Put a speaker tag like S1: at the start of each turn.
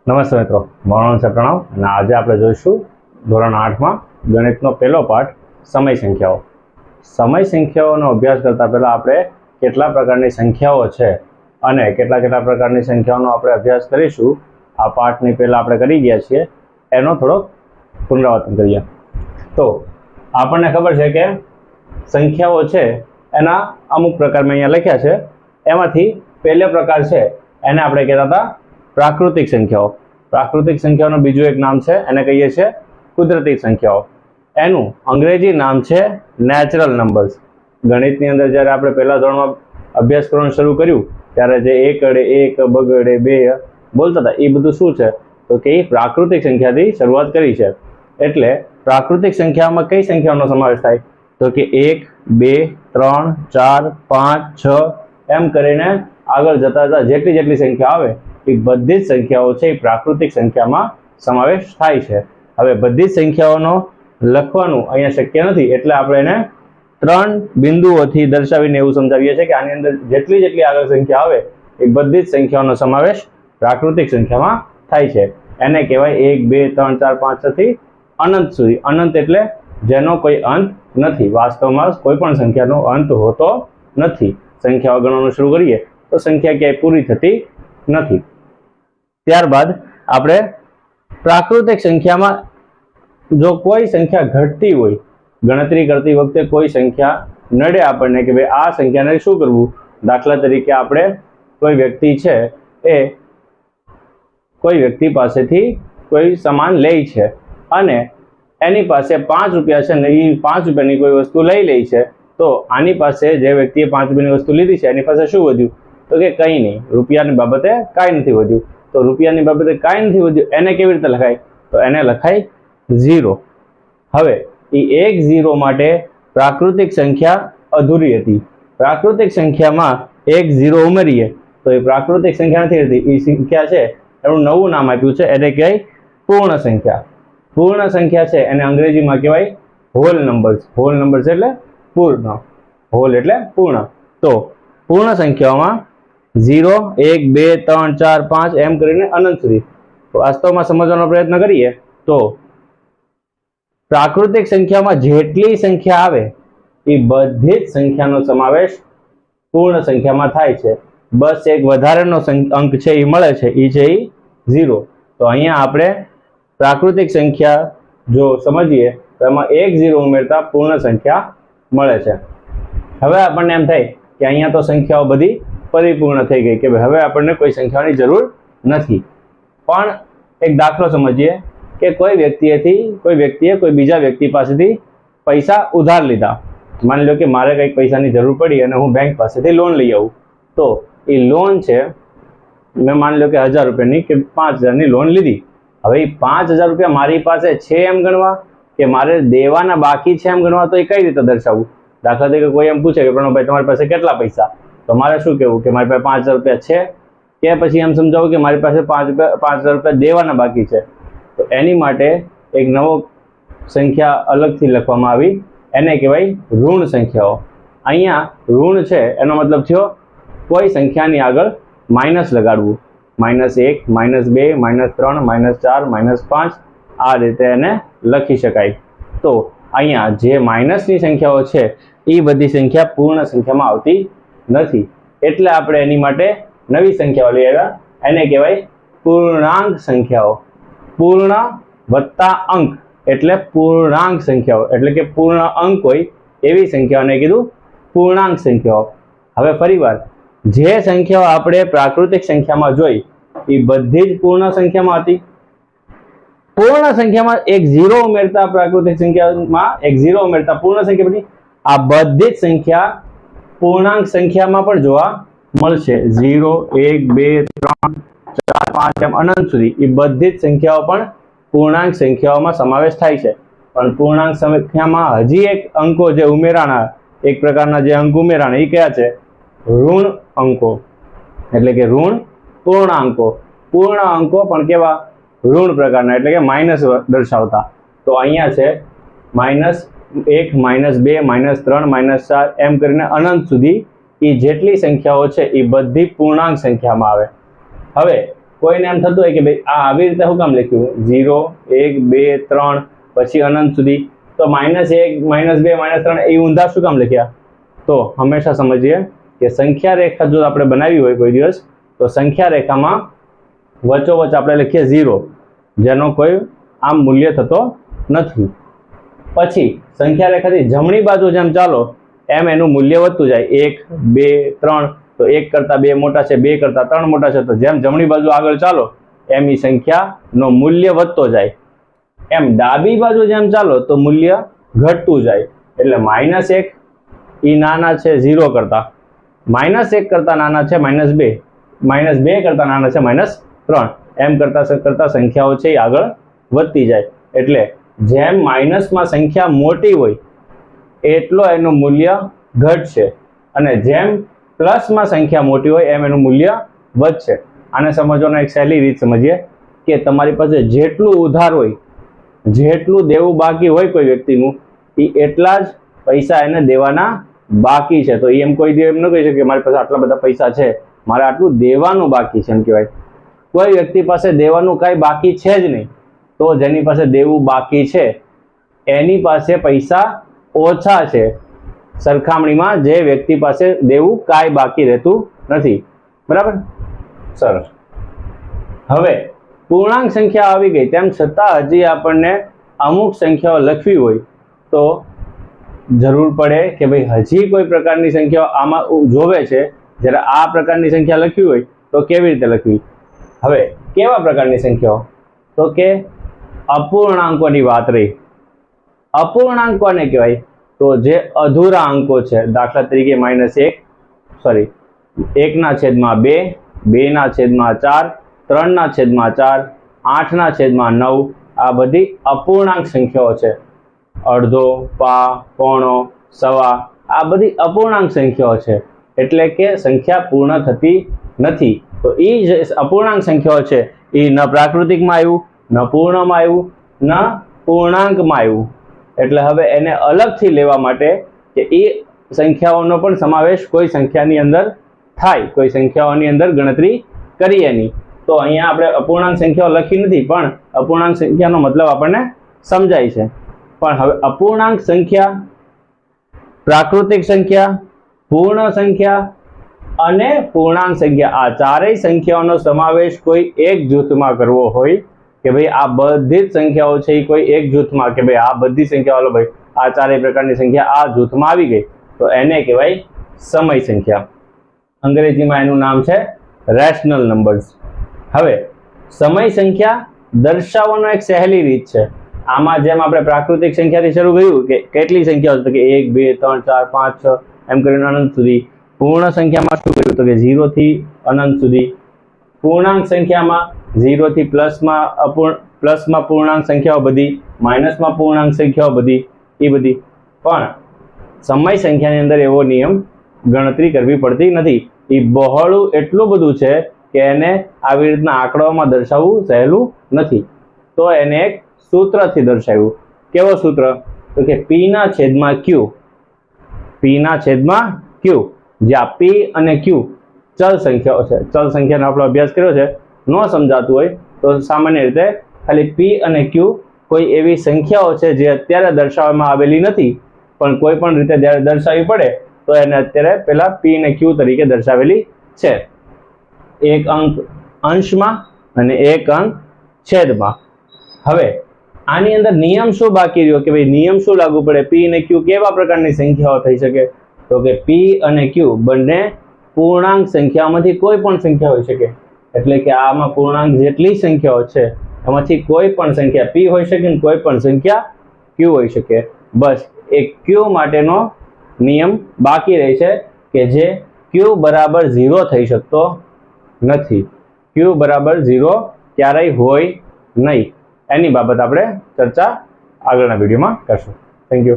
S1: નમસ્તે મિત્રો, મારું નામ છે પ્રણવ અને આજે આપણે જોઈશું ધોરણ 8માં ગણિતનો પહેલો પાઠ સમય સંખ્યાઓ. સમય સંખ્યાઓનો અભ્યાસ કરતા પહેલા આપણે કેટલા પ્રકારની સંખ્યાઓ છે અને કેટલા પ્રકારની સંખ્યાઓનો આપણે અભ્યાસ કરીશું. આ પાઠની પહેલા આપણે કરી ગયા છીએ, એનો થોડોક પુનરાવર્તન કરીએ. તો આપણને ખબર છે કે સંખ્યાઓ છે એના અમુક પ્રકાર મેં અહીંયા લખ્યા છે. એમાંથી પહેલો પ્રકાર છે એને આપણે કહેતા હતા પ્રાકૃતિક સંખ્યાઓ. પ્રાકૃતિક સંખ્યાઓનું બીજું એક નામ છે, એને કહીએ છીએ કુદરતી સંખ્યાઓ. એનું અંગ્રેજી નામ છે નેચરલ નંબર્સ. ગણિતની અંદર જ્યારે આપણે પહેલા ધોરણમાં અભ્યાસ કરવાનું શરૂ કર્યું ત્યારે જે એકડે એક, બગડે બે બોલતા હતા, એ બધું શું છે તો કે એ પ્રાકૃતિક સંખ્યાથી શરૂઆત કરી છે. એટલે પ્રાકૃતિક સંખ્યામાં કઈ સંખ્યાઓનો સમાવેશ થાય તો કે 1, 2, 3, 4, 5, 6 એમ કરીને આગળ જતા જેટલી સંખ્યા આવે એ બધી જ સંખ્યાઓ છે એ પ્રાકૃતિક સંખ્યામાં સમાવેશ થાય છે. હવે બધી જ સંખ્યાઓનો લખવાનું અહીંયા શક્ય નથી, એટલે આપણે એને 3 બિંદુઓથી દર્શાવીને એવું સમજાવીએ છીએ કે આની અંદર જેટલી આગળ સંખ્યા આવે એ બધી જ સંખ્યાઓનો સમાવેશ પ્રાકૃતિક સંખ્યામાં થાય છે. એને કહેવાય 1, 2, 3, 4, 5, 6 થી અનંત સુધી. અનંત એટલે જેનો કોઈ અંત નથી. વાસ્તવમાં કોઈ પણ સંખ્યાનો અંત હોતો નથી. સંખ્યાઓ ગણવાનું શરૂ કરીએ તો સંખ્યા ક્યાંય પૂરી થતી નથી. ત્યારબાદ આપણે પ્રાકૃતિક સંખ્યામાં જો કોઈ સંખ્યા ઘટતી હોય, ગણતરી કરતી વખતે કોઈ સંખ્યા નડે આપણને કે ભાઈ આ સંખ્યાને શું કરવું. દાખલા તરીકે આપણે કોઈ વ્યક્તિ છે એ કોઈ વ્યક્તિ પાસેથી કોઈ સામાન લે છે અને એની પાસે 5 રૂપિયા છે ને એ 5 રૂપિયાની કોઈ વસ્તુ લઈ લે છે. તો આની પાસે જે વ્યક્તિએ 5 રૂપિયાની વસ્તુ લીધી છે એની પાસે શું વધ્યું તો કે કંઈ નહીં, રૂપિયાની બાબતે કાંઈ નથી વધ્યું. તો રૂપિયાની બાબતે કાંઈ નથી વધ્યું એને કેવી રીતે લખાય તો એને લખાય 0. હવે એ 1 0 માટે પ્રાકૃતિક સંખ્યા અધૂરી હતી. પ્રાકૃતિક સંખ્યામાં 1 0 ઉમેરીએ તો એ પ્રાકૃતિક સંખ્યા નથી રહેતી. એ સંખ્યા છે એનું નવું નામ આપ્યું છે, એને કહેવાય પૂર્ણ સંખ્યા. પૂર્ણ સંખ્યા છે એને અંગ્રેજીમાં કહેવાય હોલ નંબર્સ. હોલ નંબર્સ એટલે પૂર્ણ, હોલ એટલે પૂર્ણ. તો પૂર્ણ સંખ્યાઓમાં 0, 1, 2, 3, 4, 5 એમ કરીને અનંત સુધી વાસ્તવમાં સમજવાનો પ્રયત્ન કરીએ તો પ્રાકૃતિક સંખ્યામાં જેટલી સંખ્યા આવે એ બધી જ સંખ્યાનો સમાવેશ પૂર્ણ સંખ્યામાં થાય છે. બસ એક વધારેનો અંક છે એ મળે છે, એ છે 0. તો અહીંયા આપણે પ્રાકૃતિક સંખ્યા જો સમજીએ તો એમાં 1 0 ઉમેરતા પૂર્ણ સંખ્યા મળે છે. હવે આપણને એમ થાય કે અહીંયા તો સંખ્યાઓ બધી પરિપૂર્ણ થઈ ગઈ, કે હવે આપણને કોઈ સંખ્યાની જરૂર નથી. પણ એક દાખલો સમજીએ કે કોઈ વ્યક્તિએ કોઈ બીજા વ્યક્તિ પાસેથી પૈસા ઉધાર લીધા. માની લો કે મારે કંઈક પૈસાની જરૂર પડી અને હું બેંક પાસેથી લોન લઈ આવું. તો એ લોન છે મેં માની લો કે 1000 રૂપિયાની કે 5000ની લોન લીધી. હવે એ 5000 રૂપિયા મારી પાસે છે એમ ગણવા કે મારે દેવાના બાકી છે એમ ગણવા, તો એ કઈ રીતે દર્શાવવું. દાખલા તરીકે કોઈ એમ પૂછે કે પ્રણવભાઈ તમારી પાસે કેટલા પૈસા, તો મારે શું કહેવું કે મારી પાસે 5000 રૂપિયા છે, કે પછી એમ સમજાવું કે મારી પાસે 5000 રૂપિયા દેવાના બાકી છે. તો એની માટે એક નવો સંખ્યા અલગથી લખવામાં આવી, એને કહેવાય ઋણ સંખ્યાઓ. અહીંયા ઋણ છે એનો મતલબ થયો કોઈ સંખ્યાની આગળ માઇનસ લગાડવું. -1, -2, -3, -4, -5 આ રીતે એને લખી શકાય. તો અહીંયા જે માઇનસની સંખ્યાઓ છે એ બધી સંખ્યા પૂર્ણ સંખ્યામાં આવતી નથી, એટલે આપણે એની માટે નવી સંખ્યાઓ લઈ આવ્યા, એને કહેવાય પૂર્ણાંક સંખ્યાઓ. પૂર્ણ વત્તા અંક એટલે પૂર્ણાંક સંખ્યાઓ, એટલે કે પૂર્ણ અંક હોય એવી સંખ્યાઓને કીધું પૂર્ણાંક સંખ્યાઓ. હવે ફરીવાર જે સંખ્યાઓ આપણે પ્રાકૃતિક સંખ્યામાં જોઈ એ બધી જ પૂર્ણ સંખ્યામાં હતી. પૂર્ણ સંખ્યામાં 1 0 ઉમેરતા પ્રાકૃતિક સંખ્યામાં 1 0 ઉમેરતા પૂર્ણ સંખ્યા બની. આ બધી જ સંખ્યા પૂર્ણાંક સંખ્યામાં પણ જોવા મળશે. 0, 1, 2, 3, 4, 5 એમ અનંત સુધી એ બધી જ સંખ્યાઓ પણ પૂર્ણાંક સંખ્યાઓમાં સમાવેશ થાય છે. પણ પૂર્ણાંક સંખ્યામાં હજી એક અંકો જે ઉમેરાણા, એક પ્રકારના જે અંક ઉમેરાણા, એ કયા છે ઋણ અંકો, એટલે કે ઋણ પૂર્ણાંકો. પૂર્ણ અંકો પણ કેવા ઋણ પ્રકારના, એટલે કે માઇનસ દર્શાવતા. તો અહીંયા છે -1, -2, -3, -4 એમ કરીને અનંત સુધી એ જેટલી સંખ્યાઓ છે એ બધી પૂર્ણાંક સંખ્યામાં આવે. હવે કોઈને એમ થતું હોય કે ભાઈ આ આવી રીતે શું કામ લખ્યું 0 1 2 3 પછી અનંત સુધી, તો -1 -2 -3 એ ઊંધા શું કામ લખ્યા? તો હંમેશા સમજીએ કે સંખ્યા રેખા જો આપણે બનાવી હોય કોઈ દિવસ, તો સંખ્યા રેખામાં વચ્ચોવચ આપણે લખીએ 0, જેનો કોઈ આમ મૂલ્ય થતો નથી. પછી સંખ્યા રેખાથી જમણી બાજુ જેમ ચાલો એમ એનું મૂલ્ય વધતું જાય, 1 2 3, તો 1 કરતાં 2 મોટા છે, 2 કરતાં 3 મોટા છે, તો જેમ જમણી બાજુ આગળ ચાલો એમ એ સંખ્યાનો મૂલ્ય વધતો જાય. એમ ડાબી બાજુ જેમ ચાલો તો મૂલ્ય ઘટતું જાય. એટલે -1 એ નાના છે 0 કરતાં, -1 કરતાં નાના છે -2, -2 કરતાં નાના છે -3, એમ કરતાં સંખ્યાઓ છે એ આગળ વધતી જાય. એટલે જેમ માઇનસમાં સંખ્યા મોટી હોય એટલો એનું મૂલ્ય ઘટશે, અને જેમ પ્લસમાં સંખ્યા મોટી હોય એમ એનું મૂલ્ય વધશે. આને સમજવાનો એક સહેલી રીત સમજીએ કે તમારી પાસે જેટલું ઉધાર હોય, જેટલું દેવું બાકી હોય કોઈ વ્યક્તિનું, એ એટલા જ પૈસા એને દેવાના બાકી છે. તો એમ કોઈ એમ ન કહી શકે મારી પાસે આટલા બધા પૈસા છે, મારે આટલું દેવાનું બાકી છે, એમ કહેવાય. કોઈ વ્યક્તિ પાસે દેવાનું કાંઈ બાકી છે જ નહીં, તો જેની પાસે દેવું બાકી છે એની પાસે પૈસા ઓછા છે સરખામણીમાં જે વ્યક્તિ પાસે દેવું કાંઈ બાકી રહેતું નથી. બરાબર? સરસ. હવે પૂર્ણાંક સંખ્યા આવી ગઈ, તેમ છતાં હજી આપણને અમુક સંખ્યાઓ લખવી હોય તો જરૂર પડે કે ભાઈ હજી કોઈ પ્રકારની સંખ્યાઓ આમાં જોવે છે. જ્યારે આ પ્રકારની સંખ્યા લખવી હોય તો કેવી રીતે લખવી? હવે કેવા પ્રકારની સંખ્યાઓ? તો કે અપૂર્ણાંકોની વાત રહી. અપૂર્ણાંક કોને કહેવાય? તો જે અધૂરા અંકો છે. દાખલા તરીકે -1, સોરી 1/2, 2/4, 3/4, 8/9, આ બધી અપૂર્ણાંક સંખ્યાઓ છે. અડધો, પા, પોણો, સવા, આ બધી અપૂર્ણાંક સંખ્યાઓ છે. એટલે કે સંખ્યા પૂર્ણ થતી નથી. તો એ જે અપૂર્ણાંક સંખ્યાઓ છે એ ન પ્રાકૃતિકમાં આવ્યું, ન પૂર્ણમાં આવ્યું, ન પૂર્ણાંકમાં આવ્યું. એટલે હવે એને અલગથી લેવા માટે કે એ સંખ્યાઓનો પણ સમાવેશ કોઈ સંખ્યાની અંદર થાય, કોઈ સંખ્યાઓની અંદર ગણતરી કરીએ નહીં. તો અહીંયા આપણે અપૂર્ણાંક સંખ્યાઓ લખી નથી, પણ અપૂર્ણાંક સંખ્યાનો મતલબ આપણને સમજાય છે. પણ હવે અપૂર્ણાંક સંખ્યા, પ્રાકૃતિક સંખ્યા, પૂર્ણ સંખ્યા અને પૂર્ણાંક સંખ્યા, આ ચારેય સંખ્યાઓનો સમાવેશ કોઈ એક જૂથમાં કરવો હોય કે ભાઈ આ બધી જ સંખ્યાઓ છે એ કોઈ એક જૂથમાં, કે ભાઈ આ બધી સંખ્યાઓ, ભાઈ આ ચારેય પ્રકારની સંખ્યા આ જૂથમાં આવી ગઈ, તો એને કહેવાય સમય સંખ્યા. અંગ્રેજીમાં એનું નામ છે રેશનલ નંબર્સ. હવે સમય સંખ્યા દર્શાવવાનો એક સહેલી રીત છે. આમાં જેમ આપણે પ્રાકૃતિક સંખ્યાથી શરૂ કર્યું કે કેટલી સંખ્યાઓ, તો કે 1 2 3 4 5 6 એમ કરીને અનંત સુધી. પૂર્ણ સંખ્યામાં શું કર્યું? તો કે 0 થી અનંત સુધી. પૂર્ણાંક સંખ્યામાં 0 થી પ્લસમાં પૂર્ણાંક સંખ્યાઓ બધી, માઇનસમાં પૂર્ણાંક સંખ્યાઓ બધી, એ બધી. પણ સમય સંખ્યાની અંદર એવો નિયમ ગણતરી કરવી પડતી નથી. એ બહોળું એટલું બધું છે કે એને આવી રીતના આંકડાઓમાં દર્શાવવું સહેલું નથી. તો એને એક સૂત્રથી દર્શાવ્યું. કેવો સૂત્ર? તો કે P/Q. P/Q, જ્યાં P અને Q ચલ સંખ્યાઓ છે. ચલ સંખ્યાનો આપણો અભ્યાસ કર્યો છે. ન સમજાતું હોય તો સામાન્ય રીતે ખાલી P અને Q કોઈ એવી સંખ્યાઓ છે જે અત્યારે દર્શાવવામાં આવેલી નથી, પણ કોઈ પણ રીતે જ્યારે દર્શાવવી પડે તો એને અત્યારે પેલા P અને Q તરીકે દર્શાવેલી છે. એક અંક અંશમાં અને એક અંક છેદમાં. હવે આની અંદર નિયમ શું બાકી રહ્યો કે ભાઈ નિયમ શું લાગુ પડે? P અને Q કેવા પ્રકારની સંખ્યાઓ થઈ શકે? તો કે P અને Q બંને પૂર્ણાંક સંખ્યામાંથી કોઈ પણ સંખ્યા હોઈ શકે. એટલે કે આમાં પૂર્ણાંક જેટલી સંખ્યાઓ છે એમાંથી કોઈ પણ સંખ્યા P હોઈ શકે ને કોઈ પણ સંખ્યા Q હોઈ શકે. બસ એક Q માટેનો નિયમ બાકી રહે છે કે જે Q બરાબર 0 થઈ શકતો નથી. Q બરાબર 0 ક્યારેય હોય નહીં. એની બાબત આપણે ચર્ચા આગળના વિડીયોમાં કરશું. Thank you.